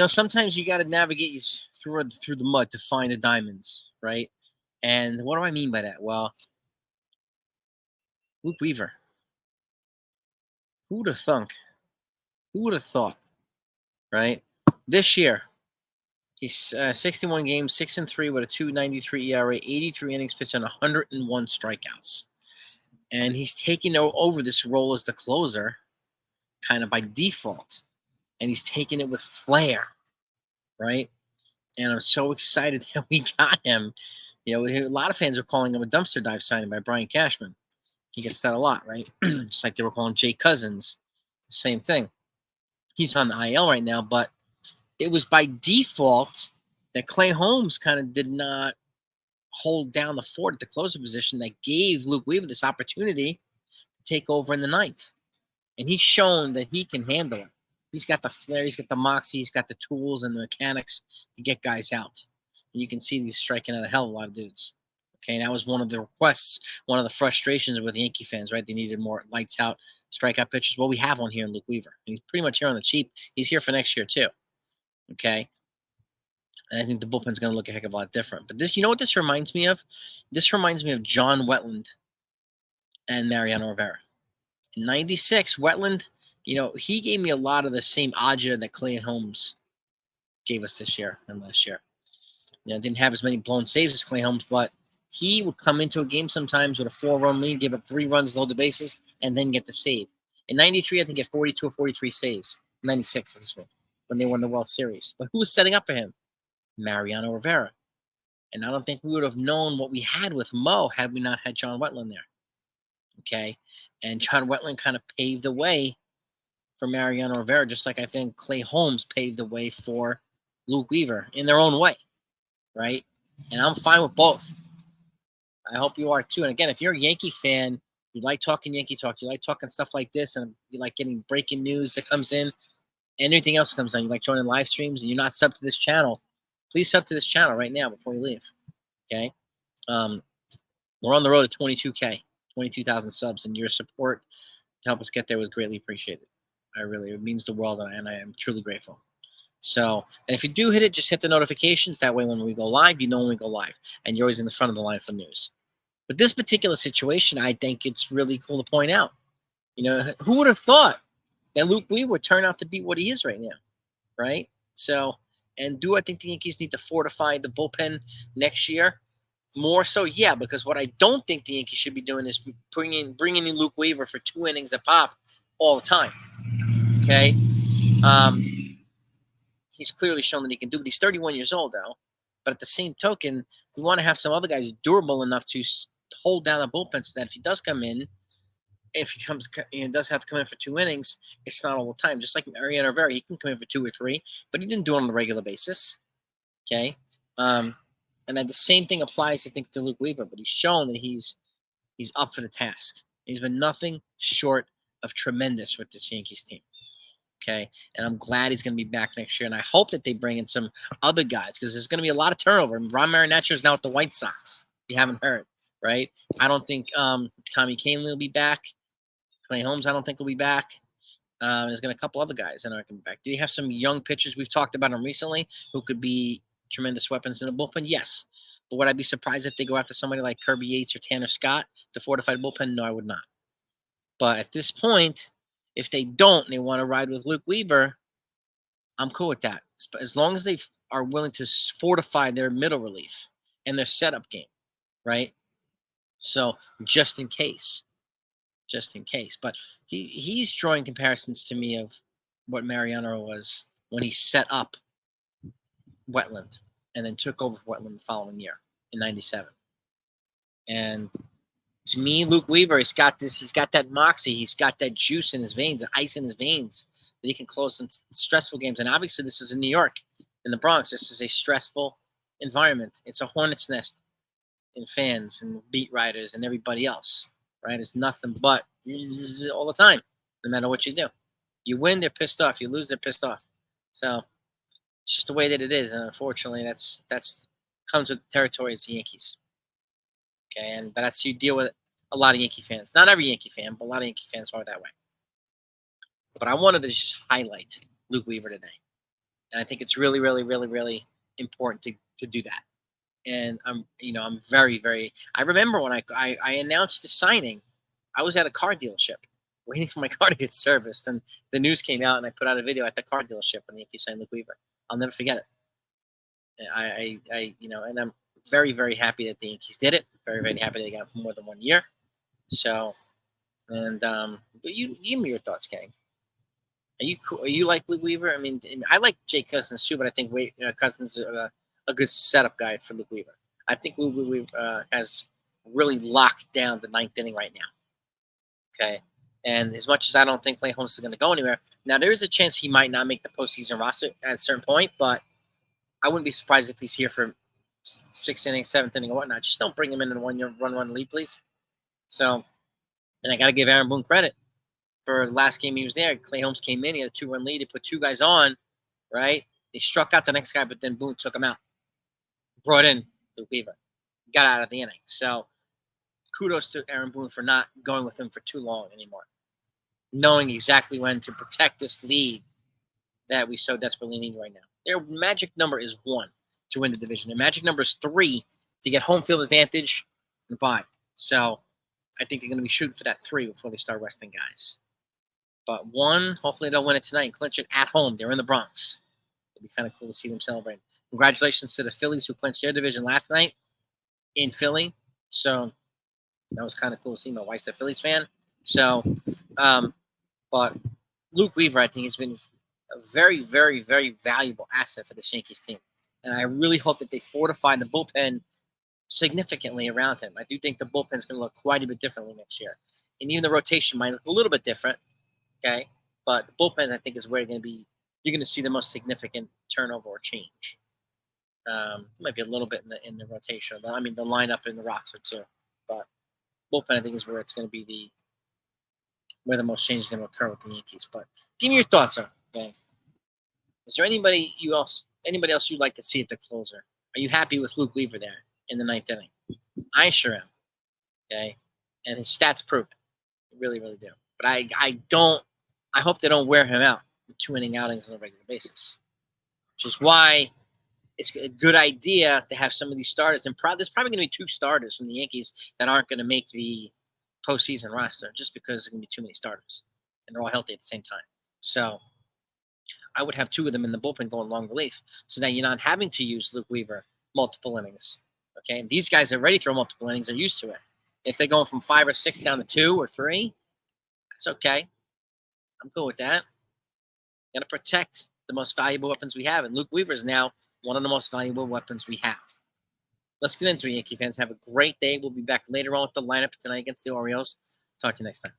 sometimes you got to navigate through the mud to find the diamonds, right? And what do I mean by that? Well, Luke Weaver. Who would have thunk? Who would have thought, right? This year, he's 61 games, 6-3 with a 2.93 ERA, 83 innings pitched, and 101 strikeouts. And he's taking over this role as the closer, kind of by default. And he's taking it with flair, right? And I'm so excited that we got him. A lot of fans are calling him a dumpster dive signing by Brian Cashman. He gets that a lot, right? Just like they were calling Jay Cousins. Same thing. He's on the IL right now, but it was by default that Clay Holmes kind of did not hold down the fort at the closer position that gave Luke Weaver this opportunity to take over in the ninth. And he's shown that he can handle it. He's got the flair, he's got the moxie, he's got the tools and the mechanics to get guys out. And you can see he's striking out a hell of a lot of dudes. Okay, and that was one of the requests, one of the frustrations with Yankee fans, right? They needed more lights out strikeout pitchers. Well, we have one here in Luke Weaver. And he's pretty much here on the cheap. He's here for next year too. Okay. And I think the bullpen's going to look a heck of a lot different. But this, what this reminds me of? This reminds me of John Wetland and Mariano Rivera. In 96, Wetland, he gave me a lot of the same agita that Clay Holmes gave us this year and last year. Didn't have as many blown saves as Clay Holmes, but he would come into a game sometimes with a 4-run lead, give up 3 runs, load the bases, and then get the save. In 93, I think he had 42 or 43 saves. 96, this one, when they won the World Series. But who was setting up for him? Mariano Rivera. And I don't think we would have known what we had with Mo had we not had John Wetland there. Okay? And John Wetland kind of paved the way for Mariano Rivera, just like I think Clay Holmes paved the way for Luke Weaver in their own way, right? And I'm fine with both. I hope you are too. And again, if you're a Yankee fan, you like talking Yankee talk, you like talking stuff like this, and you like getting breaking news that comes in, anything else that comes on, you like joining live streams, and you're not subbed to this channel, please sub to this channel right now before you leave, okay? We're on the road to 22K, 22,000 subs, and your support to help us get there was greatly appreciated. It means the world, and I am truly grateful. So, and if you do hit it, just hit the notifications. That way when we go live, you know when we go live, and you're always in the front of the line for news. But this particular situation, I think it's really cool to point out. Who would have thought that Luke Weaver would turn out to be what he is right now, right? So, and do I think the Yankees need to fortify the bullpen next year? More so, yeah, because what I don't think the Yankees should be doing is bringing in Luke Weaver for 2 innings a pop all the time, okay? He's clearly shown that he can do it. He's 31 years old now, but at the same token, we want to have some other guys durable enough to hold down the bullpen so that if he does come in, if he comes and does have to come in for 2 innings, it's not all the time. Just like Mariano Rivera, he can come in for 2 or 3, but he didn't do it on a regular basis. Okay, and then the same thing applies, I think, to Luke Weaver. But he's shown that he's up for the task. He's been nothing short of tremendous with this Yankees team. Okay, and I'm glad he's going to be back next year, and I hope that they bring in some other guys because there's going to be a lot of turnover. Ron Marinaccio is now at the White Sox. If you haven't heard, right? I don't think Tommy Kahnle will be back. Clay Holmes, I don't think will be back. There's going to be a couple other guys that aren't going to be back. Do you have some young pitchers? We've talked about them recently who could be tremendous weapons in the bullpen. Yes, but would I be surprised if they go after somebody like Kirby Yates or Tanner Scott to fortify the bullpen? No, I would not. But at this point, if they don't and they want to ride with Luke Weaver, I'm cool with that. As long as they are willing to fortify their middle relief and their setup game, right? So just in case. But he's drawing comparisons to me of what Mariano was when he set up Wetland and then took over Wetland the following year in 97. And to me, Luke Weaver, he's got that moxie, he's got that juice in his veins, that ice in his veins, that he can close some stressful games. And obviously this is in New York, in the Bronx. This is a stressful environment. It's a hornet's nest in fans and beat writers and everybody else, right? It's nothing but all the time, no matter what you do. You win, they're pissed off. You lose, they're pissed off. So it's just the way that it is. And unfortunately, that's comes with the territory as the Yankees. Okay, but that's, you deal with a lot of Yankee fans. Not every Yankee fan, but a lot of Yankee fans are that way. But I wanted to just highlight Luke Weaver today And I think it's really, really, really, really important to do that. And I'm very, very. I remember when I announced the signing, I was at a car dealership waiting for my car to get serviced, and the news came out, and I put out a video at the car dealership when the Yankees signed Luke Weaver. I'll never forget it. And I'm very, very happy that the Yankees did it. Very, very happy they got it for more than 1 year. So, and but you give me your thoughts, Kenny. Are you cool? Are you like Luke Weaver? I mean, I like Jake Cousins too, but I think Cousins is a good setup guy for Luke Weaver. I think Luke Weaver has really locked down the 9th inning right now. Okay, and as much as I don't think Clay Holmes is going to go anywhere, now there is a chance he might not make the postseason roster at a certain point, but I wouldn't be surprised if he's here for 6th inning, 7th inning, or whatnot. Just don't bring him in 1 year run lead, please. So, and I got to give Aaron Boone credit. For the last game he was there, Clay Holmes came in. He had a 2-run lead. He put 2 guys on, right? They struck out the next guy, but then Boone took him out. Brought in Luke Weaver. Got out of the inning. So kudos to Aaron Boone for not going with him for too long anymore. Knowing exactly when to protect this lead that we so desperately need right now. Their magic number is 1 to win the division. Their magic number is 3 to get home field advantage and bye. So I think they're going to be shooting for that 3 before they start resting guys. But 1, hopefully they'll win it tonight and clinch it at home. They're in the Bronx. It'd be kind of cool to see them celebrate. Congratulations to the Phillies who clinched their division last night in Philly. So that was kind of cool to see. My wife's a Phillies fan. So, but Luke Weaver, I think, has been a very, very, very valuable asset for this Yankees team. And I really hope that they fortify the bullpen significantly around him. I do think the bullpen is going to look quite a bit differently next year. And even the rotation might look a little bit different. Okay, but the bullpen, I think, is where you're going to see the most significant turnover or change. Might be a little bit in the rotation, but I mean the lineup in the roster too. But bullpen, I think, is where it's going to be where the most change is going to occur with the Yankees. But give me your thoughts on it. Okay? Is there anybody else you'd like to see at the closer? Are you happy with Luke Weaver there in the 9th inning? I sure am. Okay, and his stats prove it. I really, really do. But I hope they don't wear him out with 2-inning outings on a regular basis, which is why it's a good idea to have some of these starters. And there's probably going to be 2 starters from the Yankees that aren't going to make the postseason roster just because there's going to be too many starters, and they're all healthy at the same time. So I would have 2 of them in the bullpen going long relief, so that you're not having to use Luke Weaver multiple innings. Okay, and these guys are ready to throw multiple innings. They're used to it. If they're going from 5 or 6 down to 2 or 3, that's okay. I'm cool with that. Got to protect the most valuable weapons we have, and Luke Weaver is now one of the most valuable weapons we have. Let's get into it, Yankee fans. Have a great day. We'll be back later on with the lineup tonight against the Orioles. Talk to you next time.